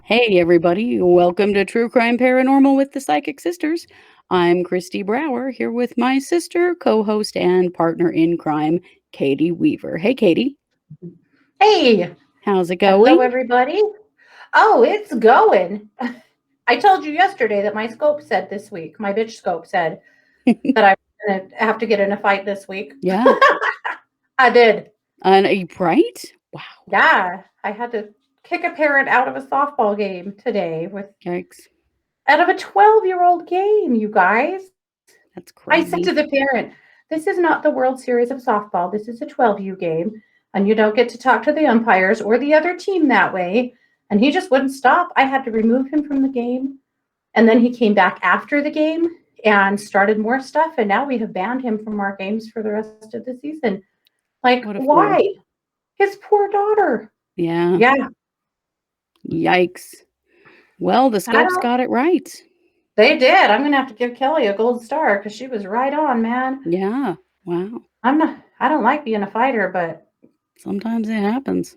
Hey, everybody. Welcome to True Crime Paranormal with the Psychic Sisters. I'm Kristi Brower here with my sister, co host, and partner in crime, Katie Weaver. Hey, Katie. Hey, How's it hello going? everybody. Oh, it's going. I told you yesterday that my scope said this week, my bitch scope said that I'm going to have to get in a fight this week. Yeah. I did. Right? Wow. Yeah, I had to kick a parent out of a softball game today with Yikes. out of a 12-year-old game, you guys. That's I said to crazy. the parent, "This is not the World Series of softball. This is a 12U game, and you don't get to talk to the umpires or the other team that way." And he just wouldn't stop. I had to remove him from the game. And then he came back after the game and started more stuff. And now we have banned him from our games for the rest of the season. Like, What a fool. why? His poor daughter. Yeah. Yeah, Yikes. Well, the I scopes don't. got it right. They did. I'm gonna have to give Kelly a gold star because she was right on, man. Yeah. Wow. I'm not. I don't like being a fighter, but Sometimes it happens.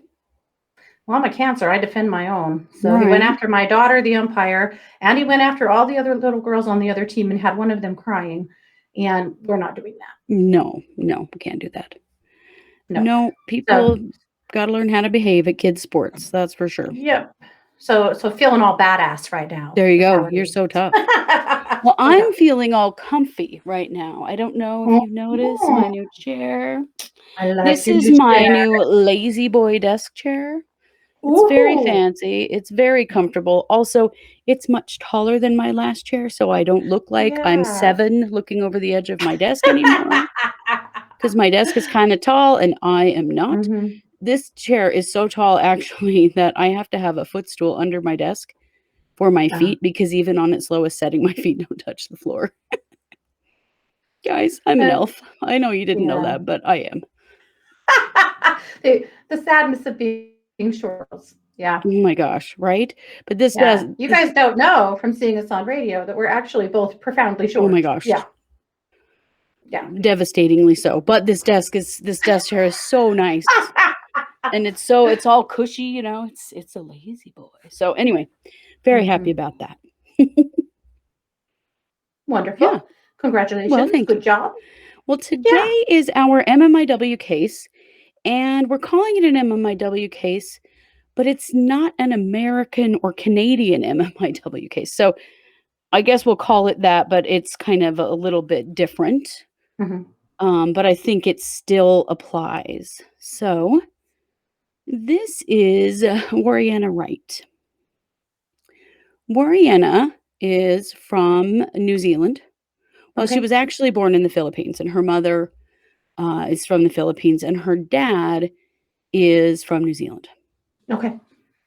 well, I'm a Cancer. I defend my own. So he went Right. after my daughter, the umpire, and he went after all the other little girls on the other team and had one of them crying. And we're not doing that. No, we can't do that. No. No, So people got to learn how to behave at kids' sports. That's for sure. yep. So feeling all badass right now There you is go. how it You're is. so tough. Well, So I'm tough. feeling all comfy right now. I don't know if you've noticed Oh, my new chair. I like This your is new my chair. new lazy boy desk chair. It's very Ooh. fancy. It's very comfortable. Also, it's much taller than my last chair, so I don't look like I'm Yeah. 7 looking over the edge of my desk anymore. Because my desk is kind of tall and I am not. Mhm. This chair is so tall, actually, that I have to have a footstool under my desk for my Uh, feet because even on its lowest setting, my feet don't touch the floor. Guys, I'm an uh, elf. I know you didn't know yeah. that, but I am. The sadness of being short girls. Yeah. Oh my gosh, right? But this does Yeah. You this guys don't know from seeing us on radio that we're actually both profoundly oh my short. gosh, Yeah. Yeah. devastatingly so. But this desk chair is so nice. And it's all cushy, it's a lazy boy. So anyway, very happy Mhm. about that. Yeah. Wonderful. Well, Congratulations. thank Good you. job. Well, Yeah. today is our MMIW case, and we're calling it an MMIW case, but it's not an American or Canadian MMIW case. So I guess we'll call it that, but it's kind of a little bit different. Mhm. But I think it still applies. So this is Warriena Wright. Warriena is from New Zealand. Well, she Okay. was actually born in the Philippines, and her mother is from the Philippines, and her dad is from New Zealand. Okay.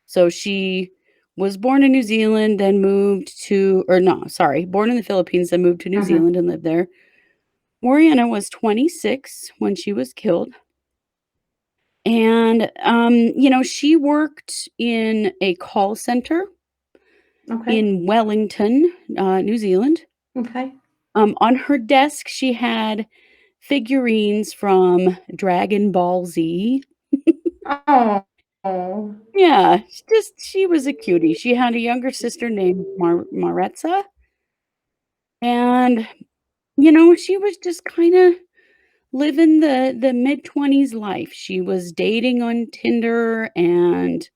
So she was born in New Zealand, then moved to, or no, sorry, born in the Philippines, then moved to New Mhm. Zealand and lived there. Warriena was 26 when she was killed. And, she worked in a call center Okay. in Wellington, New Zealand. Okay. On her desk, she had figurines from Dragon Ball Z. Oh. Yeah, she was a cutie. She had a younger sister named Maretza, and, she was just kinda living the mid-20s life. She was dating on Tinder and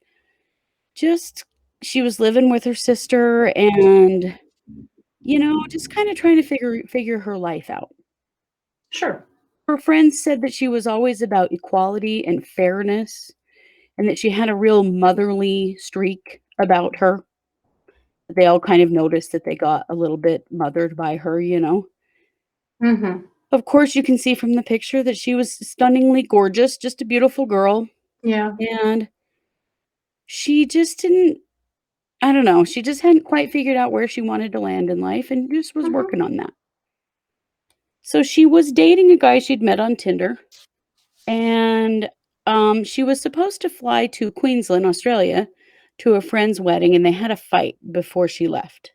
just she was living with her sister and, just kinda trying to figure her life out. Sure. Her friends said that she was always about equality and fairness and that she had a real motherly streak about her. They all kind of noticed that they got a little bit mothered by her. Mhm. Of course, you can see from the picture that she was stunningly gorgeous, just a beautiful girl, Yeah. and she just didn't I don't know, she just hadn't quite figured out where she wanted to land in life and just was Mhm. working on that. So she was dating a guy she'd met on Tinder, and, she was supposed to fly to Queensland, Australia, to a friend's wedding, and they had a fight before she left.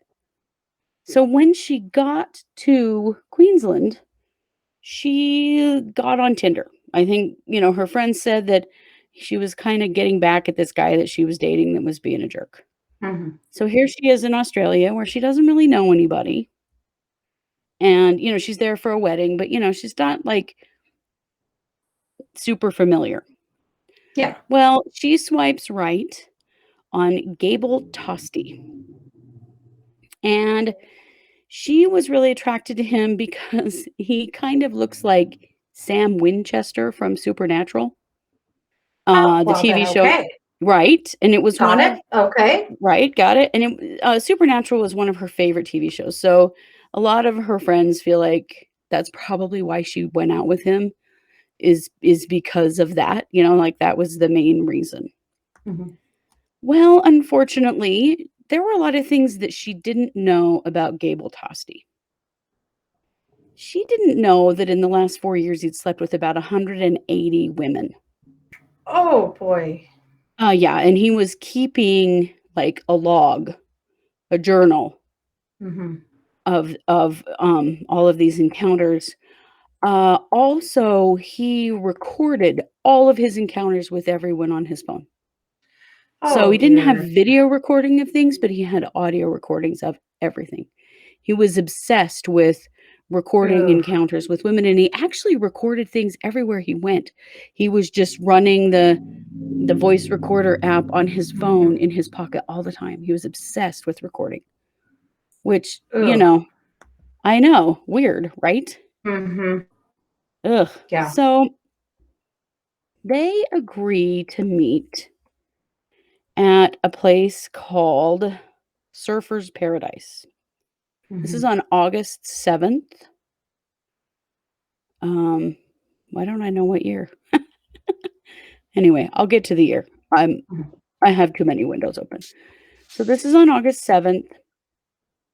So when she got to Queensland, she got on Tinder. I think, her friends said that she was kinda getting back at this guy that she was dating that was being a jerk. Mhm. So here she is in Australia where she doesn't really know anybody. And, she's there for a wedding, but, she's not like super familiar. Yeah. Well, she swipes right on Gable Tostee. And she was really attracted to him because he kind of looks like Sam Winchester from Supernatural, Oh, the well then, TV show. okay. Right, and it was Got one it. of Okay. right, got it, and Supernatural was one of her favorite TV shows, so a lot of her friends feel like that's probably why she went out with him is because of that, like, that was the main reason. Mhm. Well, unfortunately, there were a lot of things that she didn't know about Gable Tostee. She didn't know that in the last 4 years, he'd slept with about 180 women. Oh, boy. Yeah, and he was keeping, like, a log, a journal Mhm. of all of these encounters. Also, he recorded all of his encounters with everyone on his phone. So Oh, he didn't have dear. video recording of things, but he had audio recordings of everything. He was obsessed with recording Ugh. encounters with women, and he actually recorded things everywhere he went. He was just running the voice recorder app on his phone Mhm. in his pocket all the time. He was obsessed with recording, which, Ugh. I know, weird, right? Mhm. Ugh. Yeah. So they agree to meet at a place called Surfer's Paradise. This is Mhm. on August 7th. Um, why don't I know what year? Anyway, I'll get to the year. Mhm. I have too many windows open. So this is on August 7th.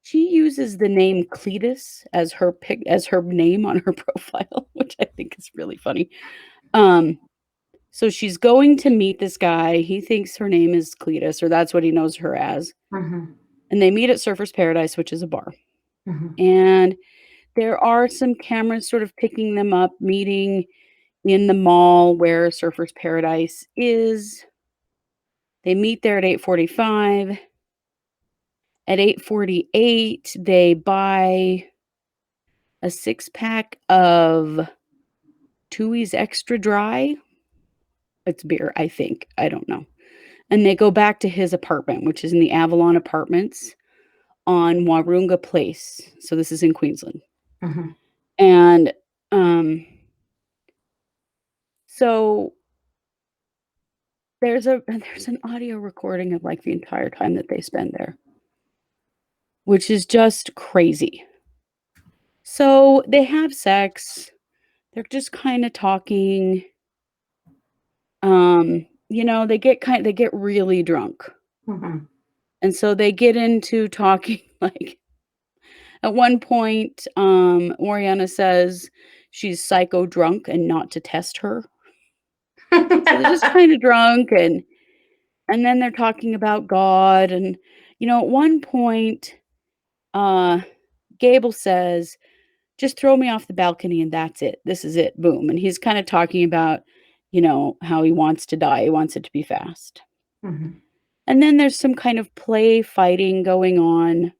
She uses the name Cletus as her name on her profile, which I think is really funny. Um, so she's going to meet this guy. He thinks her name is Cletus, or that's what he knows her as. Mhm. And they meet at Surfer's Paradise, which is a bar. Mhm. And there are some cameras sort of picking them up, meeting in the mall where Surfer's Paradise is. They meet there at 8:45. At 8:48, they buy a six-pack of Tooheys Extra Dry. It's beer, I think. I don't know. And they go back to his apartment, which is in the Avalon Apartments on Warunga Place. So this is in Queensland. Mhm. And, so there's an audio recording of, like, the entire time that they spend there, which is just crazy. So they have sex. They're just kinda talking. They get really drunk. Mhm. And so they get into talking, like, at one point, Warriena says she's psycho drunk and not to test her. So they're just kinda drunk and then they're talking about God and, at one point, uh, Gable says, "Just throw me off the balcony and that's it. This is it. Boom." And he's kinda talking about, how he wants to die. He wants it to be fast. Mhm. And then there's some kind of play fighting going on.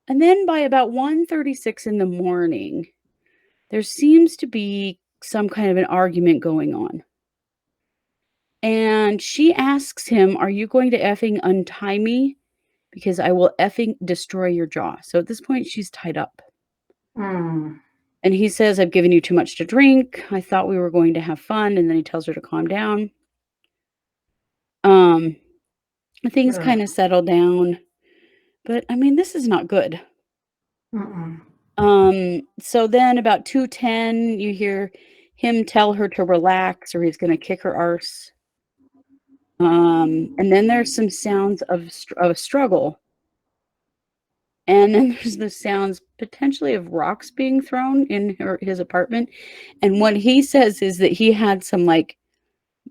And then by about 1:36 in the morning, there seems to be some kind of an argument going on. And she asks him, "Are you going to effing untie me? Because I will effing destroy your jaw." So at this point, she's tied up. Mm. And he says, "I've given you too much to drink. I thought we were going to have fun." And then he tells her to calm down. Um, Things Ugh. kind of settle down. But I mean, this is not good. Mm-mm. So then about 2:10, you hear him tell her to relax or he's gonna kick her arse. And then there's some sounds of a struggle, and then there's the sounds potentially of rocks being thrown in his apartment, and what he says is that he had some, like,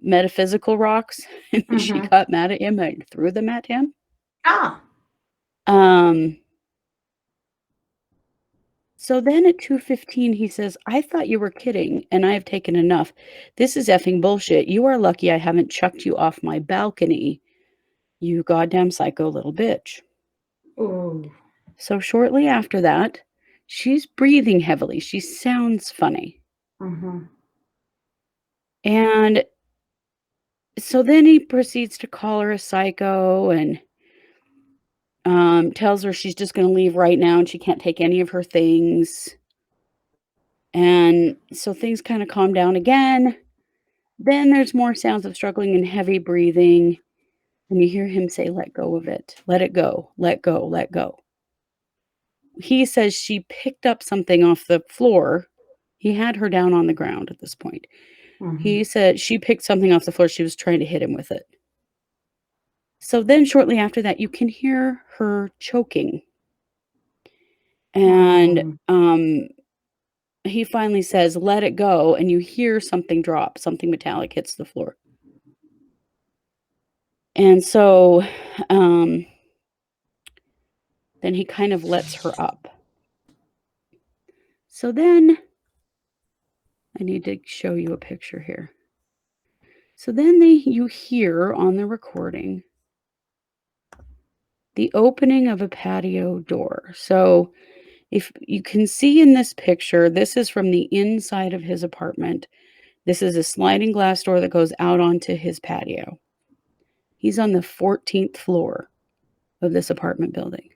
metaphysical rocks, and she Mhm. got mad at him and threw them at him. Ah. Um So then at 2:15, he says, "I thought you were kidding, and I have taken enough. This is effing bullshit. You are lucky I haven't chucked you off my balcony. "You goddamn psycho little bitch." Ooh. So shortly after that, she's breathing heavily. She sounds funny. Mhm. And so then he proceeds to call her a psycho and tells her she's just going to leave right now and she can't take any of her things. And so things kind of calm down again. Then there's more sounds of struggling and heavy breathing. And you hear him say, "Let go of it. Let it go. Let go. Let go." He says she picked up something off the floor. He had her down on the ground at this point. He Mhm. said she picked something off the floor. She was trying to hit him with it. So then shortly after that, you can hear her choking. And Mm. he finally says, "Let it go." And you hear something drop, something metallic hits the floor. And so um, then he kind of lets her up. So then I need to show you a picture here. So then you hear on the recording the opening of a patio door. So if you can see in this picture, this is from the inside of his apartment. This is a sliding glass door that goes out onto his patio. He's on the 14th floor of this apartment building.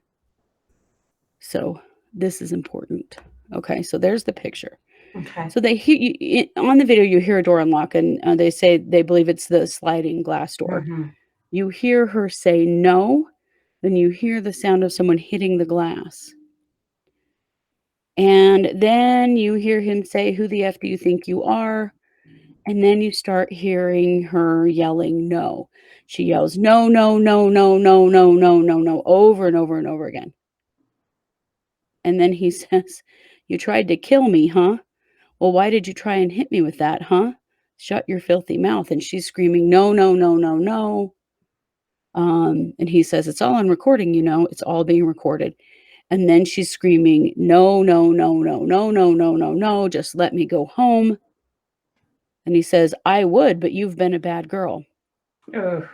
So this is important. Okay, so there's the picture. Okay. So they hear on the video. You hear a door unlock, and they say they believe it's the sliding glass door. Mhm. You hear her say no, then you hear the sound of someone hitting the glass. And then you hear him say, "Who the F do you think you are?" And then you start hearing her yelling, "No." She yells, "No, no, no, no, no, no, no, no, no," over and over and over again. And then he says, "You tried to kill me, huh? Well, why did you try and hit me with that, huh? Shut your filthy mouth." And she's screaming, "No, no, no, no, no." And he says, "It's all on recording, you know, it's all being recorded." And then she's screaming, "No, no, no, no, no, no, no, no, no, just let me go home." And he says, "I would, but you've been a bad girl." Ugh.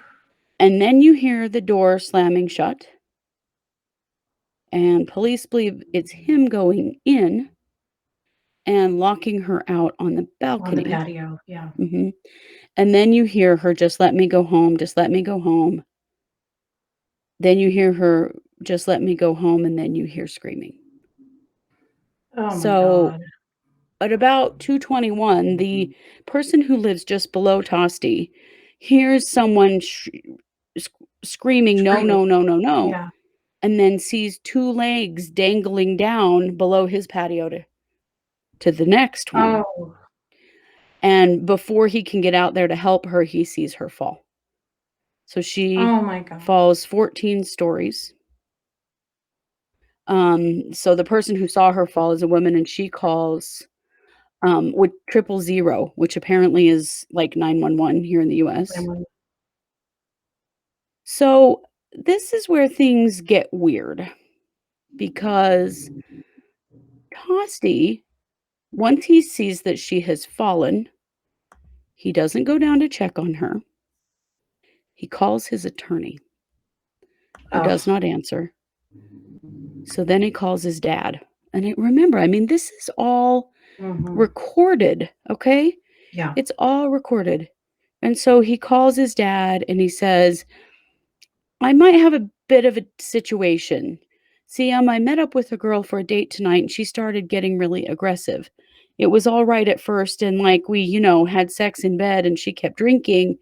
And then you hear the door slamming shut, and police believe it's him going in and locking her out on the On the balcony. patio. Yeah. Mhm. And then you hear her, "Just let me go home, just let me go home." Then you hear her, "Just let me go home," and then you hear screaming. Oh my So god. at about 2:21, the person who lives just below Tostee hears someone sc screaming, "No, Screaming. no, no, no, no," Yeah. and then sees 2 legs dangling down below his patio to the next one. Oh. And before he can get out there to help her, he sees her fall. So she Oh my god. falls 14 stories. So the person who saw her fall is a woman, and she calls, with 000, which apparently is like 911 here in the US. Grandma. So this is where things get weird because Tosti, once he sees that she has fallen, he doesn't go down to check on her. He calls his attorney, who does Oh. not answer. So then he calls his dad. And remember, I mean, this is all Mhm. recorded, okay? Yeah. It's all recorded. And so he calls his dad and he says, "I might have a bit of a situation. See, I met up with a girl for a date tonight and she started getting really aggressive. It was all right at first and like we, had sex in bed and she kept drinking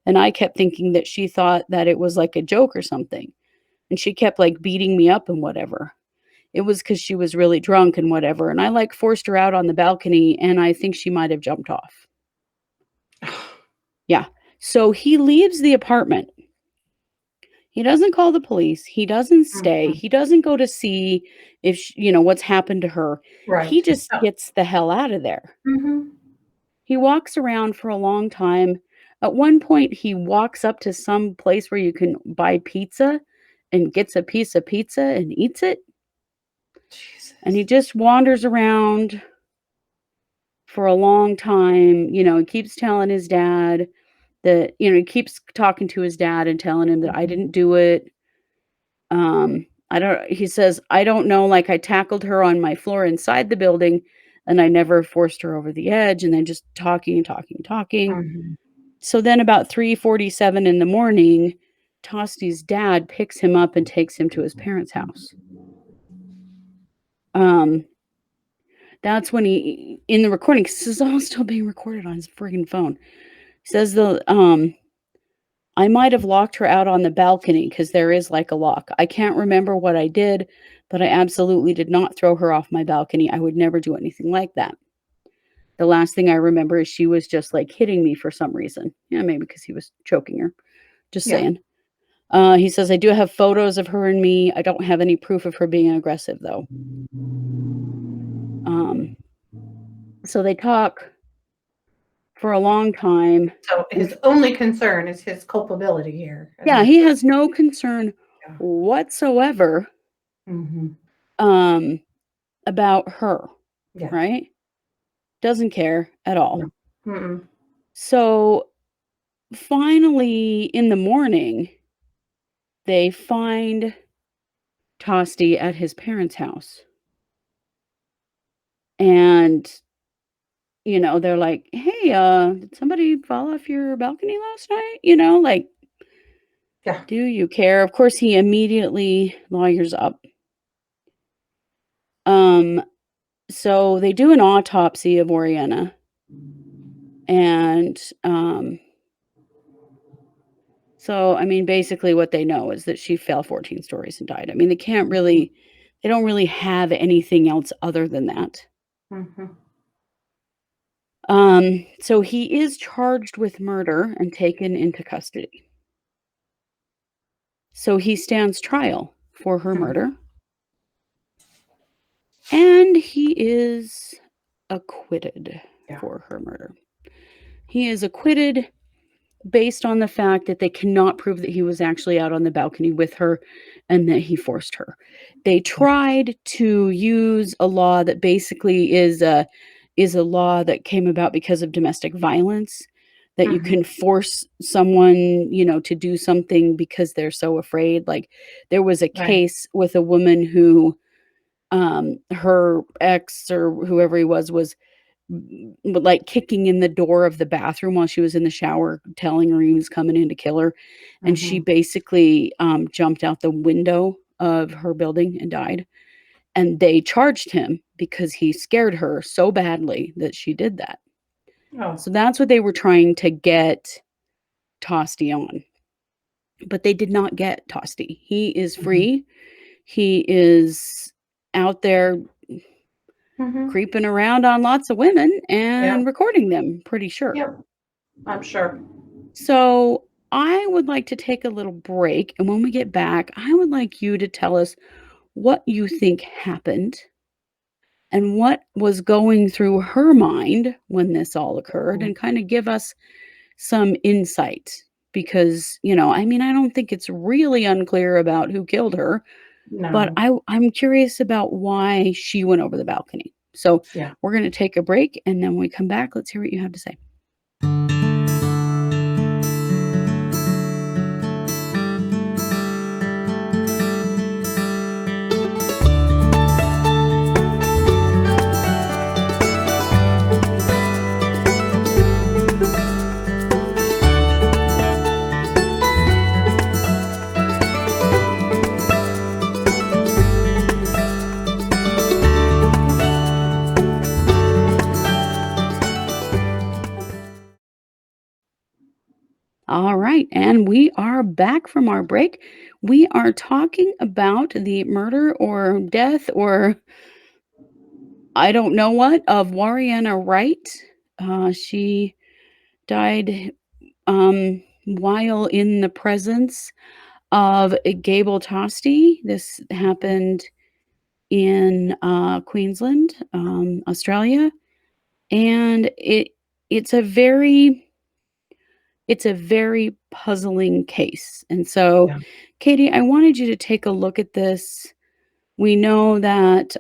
and I kept thinking that she thought that it was like a joke or something. And she kept like beating me up and whatever. It was cuz she was really drunk and whatever and I like forced her out on the balcony and I think she might have jumped off." Yeah. So he leaves the apartment. He doesn't call the police, he doesn't stay, Mhm. he doesn't go to see if what's happened to her. He Right. just Oh. gets the hell out of there. Mhm. He walks around for a long time. At one point, he walks up to some place where you can buy pizza and gets a piece of pizza and eats it, and he Jesus. just wanders around for a long time. He keeps telling his dad that, he keeps talking to his dad and telling him that I Mhm. didn't do it. I don't he says, "I don't know, like, I tackled her on my floor inside the building, and I never forced her over the edge," and then just talking and talking and talking. Mhm. So then about 3:47 in the morning, Tostee's dad picks him up and takes him to his parents' house. Um, that's when he in the recording 'cause this is all still being recorded on his friggin' phone. He says "I might have locked her out on the balcony because there is, like, a lock. I can't remember what I did, but I absolutely did not throw her off my balcony. I would never do anything like that. The last thing I remember is she was just, like, hitting me for some reason." Yeah, maybe because he was choking her. Just Yeah. saying. He says, "I do have photos of her and me. I don't have any proof of her being aggressive, though." Um, so they talk for a long time, So and his only concern is his culpability here, and yeah, he that's what. has no concern Yeah. whatsoever, Mhm. um, about her, Yeah. right? Doesn't care at all. No. Mm-mm. So, finally, in the morning, they find Tosti at his parents' house, and, they're like, "Hey, did somebody fall off your balcony last night?" Like, Yeah. "Do you care?" Of course, he immediately lawyers up. Um, so they do an autopsy of Warriena, and, so, I mean, basically what they know is that she fell 14 stories and died. I mean, Mhm. they don't really have anything else other than that. Mhm. So he is charged with murder and taken into custody. So he stands trial for her Mhm. murder, and he is acquitted Yeah. for her murder. He is acquitted based on the fact that they cannot prove that he was actually out on the balcony with her and that he forced her. They Yeah. tried to use a law that basically is a law that came about because of domestic violence, that you Mhm. can force someone, to do something because they're so afraid. Like, there was a Right. case with a woman who, her ex or whoever he was but, like, kicking in the door of the bathroom while she was in the shower, telling her he was coming in to kill her, and she Mhm. basically, jumped out the window of her building and died, and they charged him because he scared her so badly that she did that. Oh. So that's what they were trying to get Tosti on, but they did not get Tosti. He is Mhm. free. He is out there Mhm. creeping around on lots of women and Yep. recording them, pretty sure. Yep. I'm sure. So I would like to take a little break. And when we get back, I would like you to tell us what you think happened and what was going through her mind when this all occurred Mhm. and kind of give us some insight. Because, I mean, I don't think it's really unclear about who killed her, but No. I'm curious about why she went over the balcony. So Yeah. we're going to take a break. And then when we come back, let's hear what you have to say. All right, and we are back from our break. We are talking about the murder or death or I don't know what of Warriena Wright. She died while in the presence of Gable Tostee. This happened in Queensland, Australia, and it's a very It's a very puzzling case, and so, Yeah. Katie, I wanted you to take a look at this. We know that,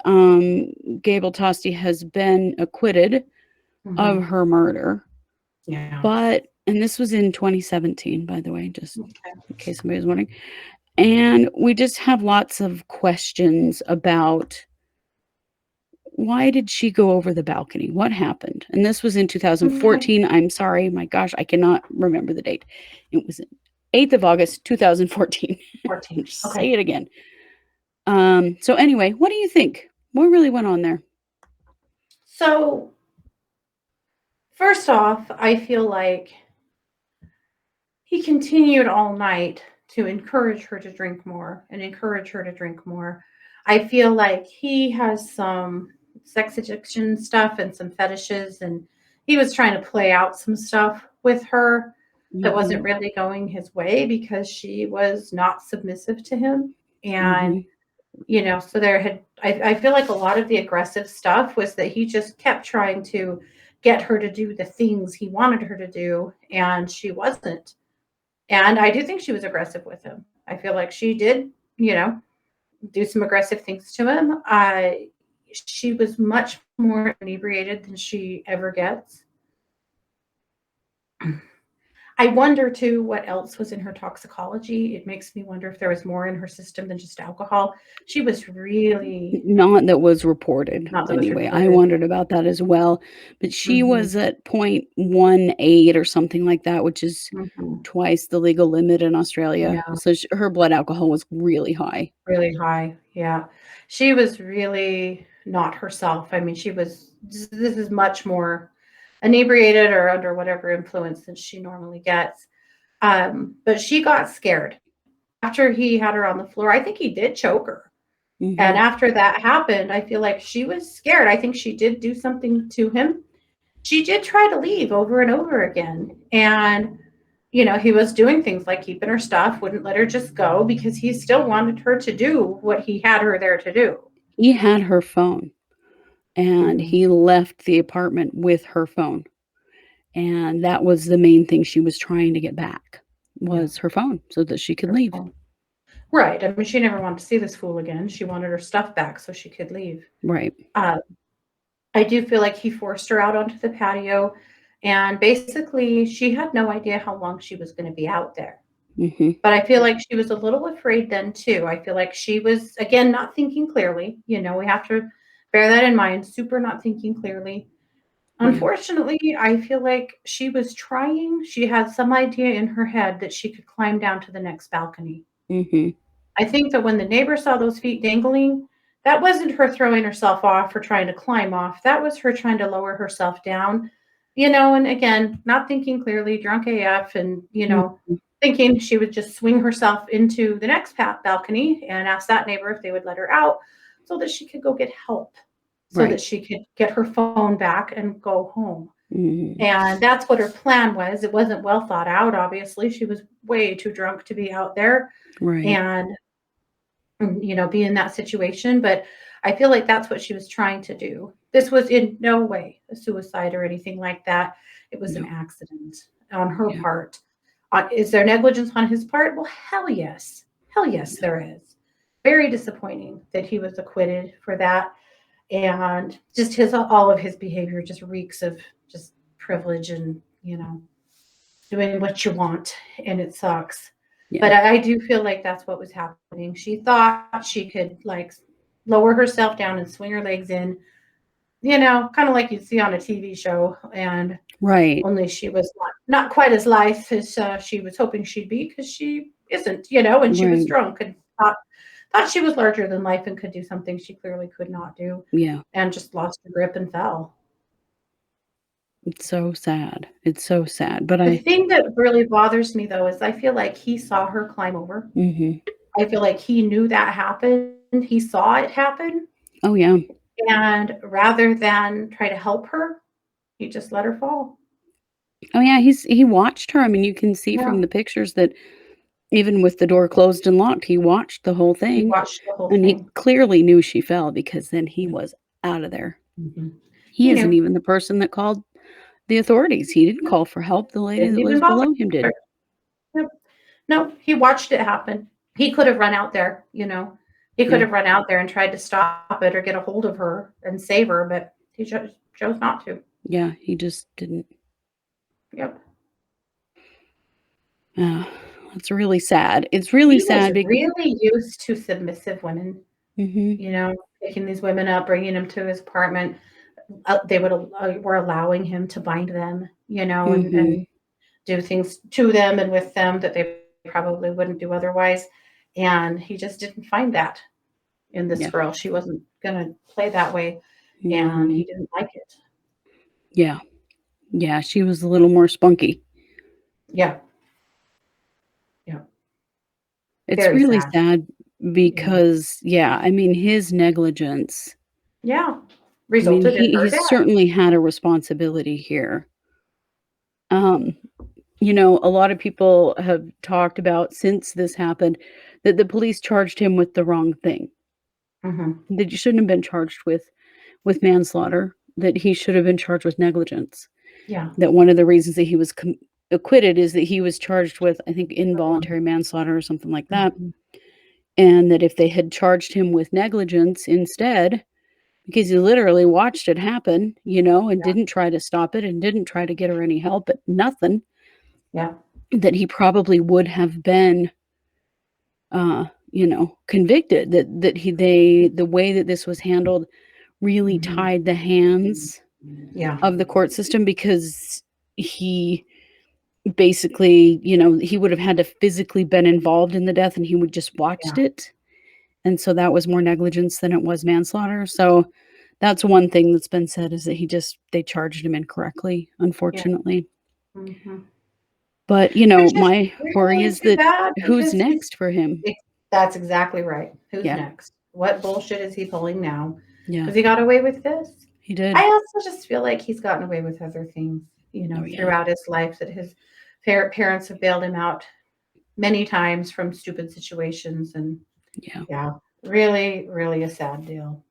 Gable Tostee has been acquitted of Mhm. her murder, Yeah. but And this was in 2017, by the way, just Okay. in case somebody was wondering. And we just have lots of questions about why did she go over the balcony? What happened? And this was in Okay. 2014. I'm sorry, my gosh, I cannot remember the date. It was 8th of August, 2014. 14. Say Okay. it again. So anyway, what do you think? What really went on there? So, first off, I feel like he continued all night to encourage her to drink more and encourage her to drink more. I feel like he has some sex addiction stuff and some fetishes, and he was trying to play out some stuff with her that wasn't Mhm, really going his way because she was not submissive to him. And, mhm, so I feel like a lot of the aggressive stuff was that he just kept trying to get her to do the things he wanted her to do, and she wasn't. And I do think she was aggressive with him. I feel like she did, do some aggressive things to him. She was much more inebriated than she ever gets. I wonder too what else was in her toxicology. It makes me wonder if there was more in her system than just alcohol. She was really not that was reported, not that was anyway. I reported. wondered about that as well, but she Mhm, was at 0.18 or something like that, which is mhm. twice the legal limit in Australia. Yeah, So her blood alcohol was really high. really high. Yeah. She was really not herself. I mean, this is much more inebriated or under whatever influence than she normally gets. But she got scared after he had her on the floor. I think he did choke her. And Mhm. after that happened, I feel like she was scared. I think she did do something to him. She did try to leave over and over again. And, he was doing things like keeping her stuff, wouldn't let her just go because he still wanted her to do what he had her there to do. He had her phone, and Mhm. he left the apartment with her phone, and that was the main thing she was trying to get back, Yeah. was her phone so that she could Her leave. phone. Right. I mean, she never wanted to see this fool again. She wanted her stuff back so she could leave. Right. Uh, I do feel like he forced her out onto the patio, and basically, she had no idea how long she was gonna be out there. Mhm. But I feel like she was a little afraid then too. I feel like she was, again, not thinking clearly. We have to bear that in mind, super not thinking clearly. Yeah. Unfortunately, I feel like she had some idea in her head that she could climb down to the next balcony. Mhm. I think that when the neighbor saw those feet dangling, that wasn't her throwing herself off or trying to climb off. That was her trying to lower herself down, and again, not thinking clearly, drunk AF, and, Mhm. thinking she would just swing herself into the next balcony and ask that neighbor if they would let her out so that she could go get help, so that Right. she could get her phone back and go home. Mhm. And that's what her plan was. It wasn't well thought out, obviously. She was way too drunk to be out there. Right. And be in that situation. But I feel like that's what she was trying to do. This was in no way a suicide or anything like that. It was an No. accident on her Yeah. part. Is there negligence on his part? Well, hell yes. Hell yes, Yeah. there is. Very disappointing that he was acquitted for that. And just all of his behavior just reeks of just privilege and, doing what you want, and it sucks. Yeah. But I do feel like that's what was happening. She thought she could like lower herself down and swing her legs in, kind of like you'd see on a TV show, and Right. only she was not quite as lithe as she was hoping she'd be because she isn't, and she was Right. drunk and thought she was larger than life and could do something she clearly could not do, Yeah. and just lost her grip and fell. It's so sad. It's so sad, but The I thing that really bothers me though is I feel like he saw her climb over. Mhm. I feel like he knew that happened. He saw it happen, Oh, yeah. and rather than try to help her, he just let her fall. Oh, yeah, he watched her. I mean, you can see from Yeah, the pictures that even with the door closed and locked, he watched the whole he thing, watched the whole and he thing. clearly knew she fell because then he Yeah, was out of there. mhm. He He isn't knew. even the person that called the authorities. He didn't No, call for help. The lady didn't that even was bother. below him did. Yep. No, he watched it happen. He could have run out there, He could Yeah. have run out there and tried to stop it or get a hold of her and save her, but he chose not to. Yeah, he just didn't. Yep. That's really sad. It's really He was sad because really used to submissive women, Mhm, you know, picking these women up, bringing them to his apartment. They were allowing him to bind them, you know, mhm, and do things to them and with them that they probably wouldn't do otherwise. And he just didn't find that in this yeah, girl. She wasn't gonna play that way, and no, he didn't like it. yeah, yeah, she was a little more spunky. Yeah, yeah, It's very really sad. sad Yeah, because, yeah, I mean, his negligence, yeah, I mean, resulted in her he death. certainly had a responsibility here. Um, a lot of people have talked about since this happened that the police charged him with the wrong thing, Hmm. that you shouldn't have been charged with manslaughter, that he should have been charged with negligence. Yeah, That one of the reasons that he was acquitted is that he was charged with, I think, involuntary manslaughter or something like that, mhm, and that if they had charged him with negligence instead, because he literally watched it happen, and yeah, didn't try to stop it and didn't try to get her any help, but nothing, yeah, that he probably would have been, convicted. The way that this was handled really mhm, tied the hands yeah, of the court system because he basically, he would have had to physically been involved in the death and he would just watched yeah, it. And so that was more negligence than it was manslaughter. So that's one thing that's been said is that they charged him incorrectly, yeah, unfortunately. mhm. But, Which is my worry really is too that bad who's because next for him? that's exactly right. Who's Yeah. next? What bullshit is he pulling now? Yeah. Because he got away with this. He did. I also just feel like he's gotten away with other things, Oh, yeah. throughout his life that his parents have bailed him out many times from stupid situations. And Yeah. yeah, really, really a sad deal.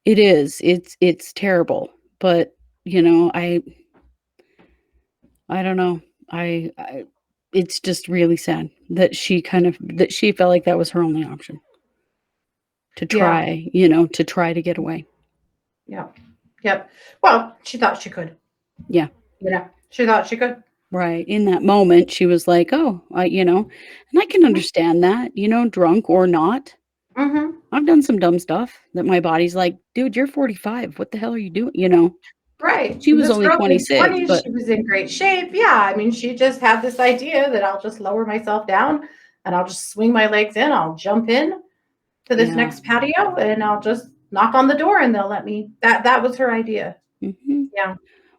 It is. It's terrible. But, I don't know. I it's just really sad that she felt like that was her only option Yeah, to try to get away. yeah, yep. Well, she thought she could. Yeah. She thought she could. Right. In that moment, she was like, "Oh, and I can Hmm. understand that, drunk or not. Hmm. I've done some dumb stuff that my body's like, dude, you're 45. What the hell are you doing?" Right. She was This only girl's in her 26, 20s. but She was in great shape. Yeah. I mean, she just had this idea that I'll just lower myself down and I'll just swing my legs in. I'll jump in to this yeah. next patio and I'll just knock on the door and they'll let me. That was her idea. Mhm. Yeah.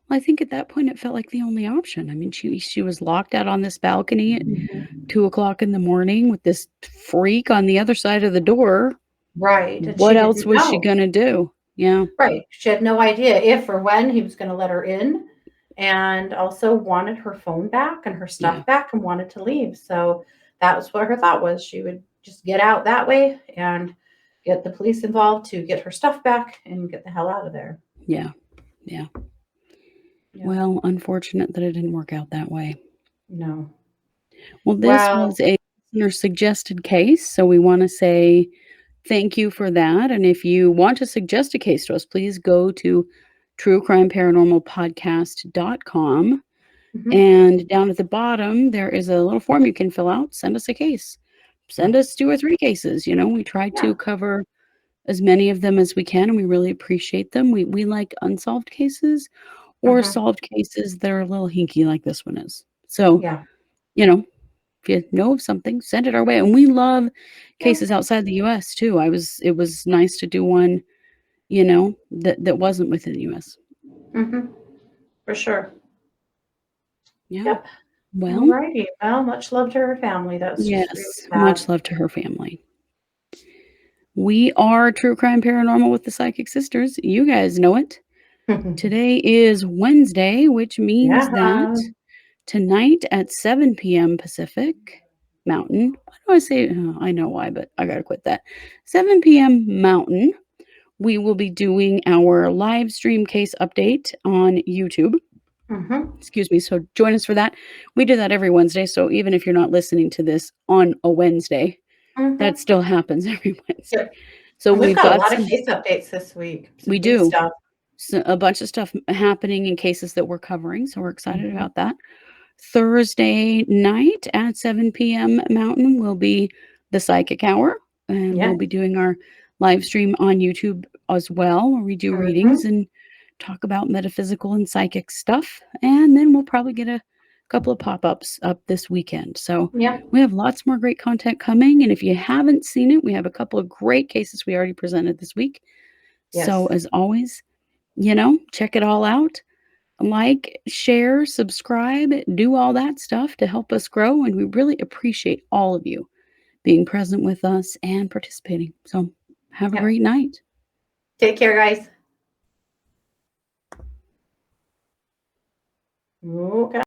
Well, I think at that point it felt like the only option. I mean, she was locked out on this balcony at Mhm. 2 o'clock in the morning with this freak on the other side of the door. Right. And What she else didn't was she know. gonna do? Yeah. Right. She had no idea if or when he was going to let her in, and also wanted her phone back and her Yeah. stuff back and wanted to leave. So that was what her thought was. She would just get out that way and get the police involved to get her stuff back and get the hell out of there. Yeah. Yeah. Yeah. Well, unfortunate that it didn't work out that way. No. Well, this Well, was a listener suggested case, so we wanna say thank you for that, and if you want to suggest a case to us, please go to truecrimeparanormalpodcast.com, mhm, and down at the bottom, there is a little form you can fill out, send us a case. yeah. Send us 2 or 3 cases, we try Yeah. to cover as many of them as we can, and we really appreciate them. We like unsolved cases or Mhm, solved cases that are a little hinky like this one is. So, yeah. you know, if you know of something, send it our way, and we love Yeah. cases outside the US too. It was nice to do one, that wasn't within the US. Mhm, for sure. Yeah. Yep. Well, Alrighty. Well, much love to her family. That's just really yes, sad. much love to her family. We are True Crime Paranormal with the Psychic Sisters. You guys know it. Today is Wednesday, which means that Yeah. tonight at 7 p.m. Pacific Mountain. Why do I say? Oh, I know why, but I gotta quit that. 7 p.m. Mountain. We will be doing our live stream case update on YouTube. Mhm, Excuse me. So join us for that. We do that every Wednesday. So even if you're not listening to this on a Wednesday, that mhm. still happens every Wednesday. Yep. So And we've we've got a got lot of some, case updates this week. we Some big do stuff. a bunch of stuff happening in cases that we're covering. So we're excited Mhm. about that. Thursday night at 7 p.m. Mountain will be the Psychic Hour, and we'll Yeah. be doing our live stream on YouTube as well, where we do readings Mhm. and talk about metaphysical and psychic stuff. And then we'll probably get a couple of pop-ups up this weekend. So Yeah. we have lots more great content coming. And if you haven't seen it, we have a couple of great cases we already presented this week. So Yes. as always, check it all out. Like, share, subscribe, do all that stuff to help us grow. And we really appreciate all of you being present with us and participating. So have a Yep. great night. Take care, guys. Okay.